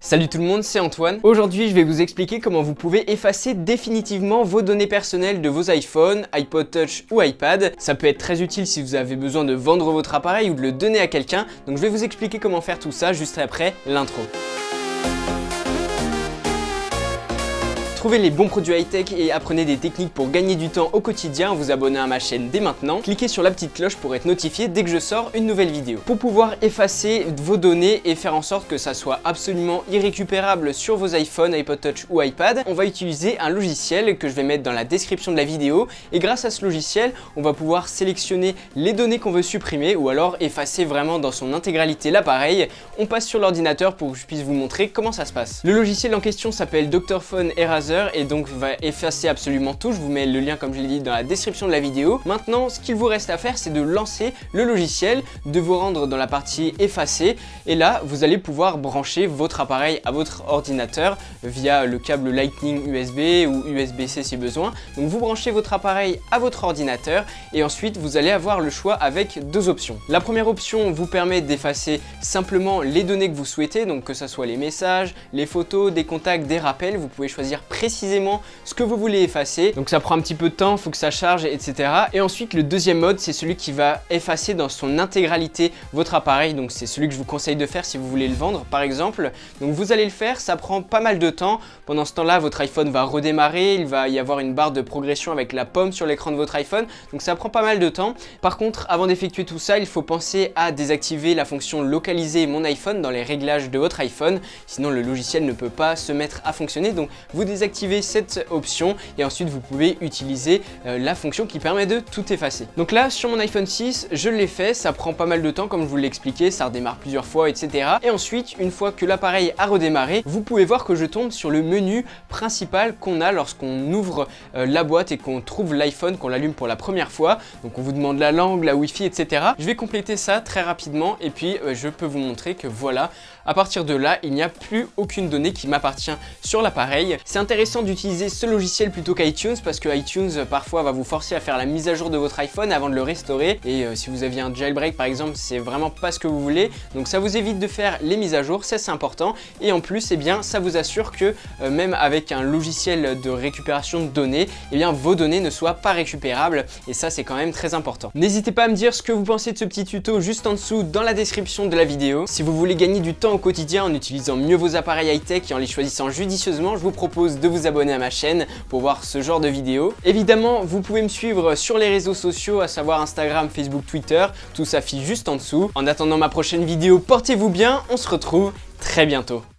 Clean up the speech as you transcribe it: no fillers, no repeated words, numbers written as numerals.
Salut tout le monde, c'est Antoine. Aujourd'hui, je vais vous expliquer comment vous pouvez effacer définitivement vos données personnelles de vos iPhones, iPod Touch ou iPad. Ça peut être très utile si vous avez besoin de vendre votre appareil ou de le donner à quelqu'un. Donc je vais vous expliquer comment faire tout ça juste après l'intro. Trouvez les bons produits high-tech et apprenez des techniques pour gagner du temps au quotidien en vous abonnant à ma chaîne dès maintenant. Cliquez sur la petite cloche pour être notifié dès que je sors une nouvelle vidéo. Pour pouvoir effacer vos données et faire en sorte que ça soit absolument irrécupérable sur vos iPhones, iPod Touch ou iPad, on va utiliser un logiciel que je vais mettre dans la description de la vidéo. Et grâce à ce logiciel, on va pouvoir sélectionner les données qu'on veut supprimer ou alors effacer vraiment dans son intégralité l'appareil. On passe sur l'ordinateur pour que je puisse vous montrer comment ça se passe. Le logiciel en question s'appelle Dr. Phone Eraser et donc va effacer absolument tout. Je vous mets le lien comme je l'ai dit dans la description de la vidéo. Maintenant, ce qu'il vous reste à faire, c'est de lancer le logiciel, de vous rendre dans la partie effacer et là, vous allez pouvoir brancher votre appareil à votre ordinateur via le câble Lightning USB ou USB-C si besoin. Donc vous branchez votre appareil à votre ordinateur et ensuite vous allez avoir le choix avec deux options. La première option vous permet d'effacer simplement les données que vous souhaitez, donc que ce soit les messages, les photos, des contacts, des rappels. Vous pouvez choisir précisément ce que vous voulez effacer. Donc ça prend un petit peu de temps, il faut que ça charge, etc. Et ensuite le deuxième mode, c'est celui qui va effacer dans son intégralité votre appareil. Donc c'est celui que je vous conseille de faire si vous voulez le vendre par exemple. Donc vous allez le faire, ça prend pas mal de temps. Pendant ce temps-là, votre iPhone va redémarrer, il va y avoir une barre de progression avec la pomme sur l'écran de votre iPhone. Donc ça prend pas mal de temps. Par contre, avant d'effectuer tout ça, il faut penser à désactiver la fonction localiser mon iPhone dans les réglages de votre iPhone. Sinon le logiciel ne peut pas se mettre à fonctionner. Donc vous désactivez cette option et ensuite vous pouvez utiliser la fonction qui permet de tout effacer. Donc là sur mon iPhone 6 je l'ai fait, ça prend pas mal de temps comme je vous l'ai expliqué, ça redémarre plusieurs fois etc. Et ensuite une fois que l'appareil a redémarré, vous pouvez voir que je tombe sur le menu principal qu'on a lorsqu'on ouvre la boîte et qu'on trouve l'iPhone, qu'on l'allume pour la première fois. Donc on vous demande la langue, la Wi-Fi etc. Je vais compléter ça très rapidement et puis je peux vous montrer que voilà, à partir de là il n'y a plus aucune donnée qui m'appartient sur l'appareil. C'est intéressant d'utiliser ce logiciel plutôt qu'iTunes parce que iTunes parfois va vous forcer à faire la mise à jour de votre iPhone avant de le restaurer et si vous aviez un jailbreak par exemple, c'est vraiment pas ce que vous voulez. Donc ça vous évite de faire les mises à jour, ça c'est important et en plus eh bien ça vous assure que même avec un logiciel de récupération de données, eh bien vos données ne soient pas récupérables et ça c'est quand même très important. N'hésitez pas à me dire ce que vous pensez de ce petit tuto juste en dessous dans la description de la vidéo. Si vous voulez gagner du temps au quotidien en utilisant mieux vos appareils high-tech et en les choisissant judicieusement, je vous propose de vous abonner à ma chaîne pour voir ce genre de vidéos. Évidemment, vous pouvez me suivre sur les réseaux sociaux, à savoir Instagram, Facebook, Twitter, tout s'affiche juste en dessous. En attendant ma prochaine vidéo, portez-vous bien, on se retrouve très bientôt.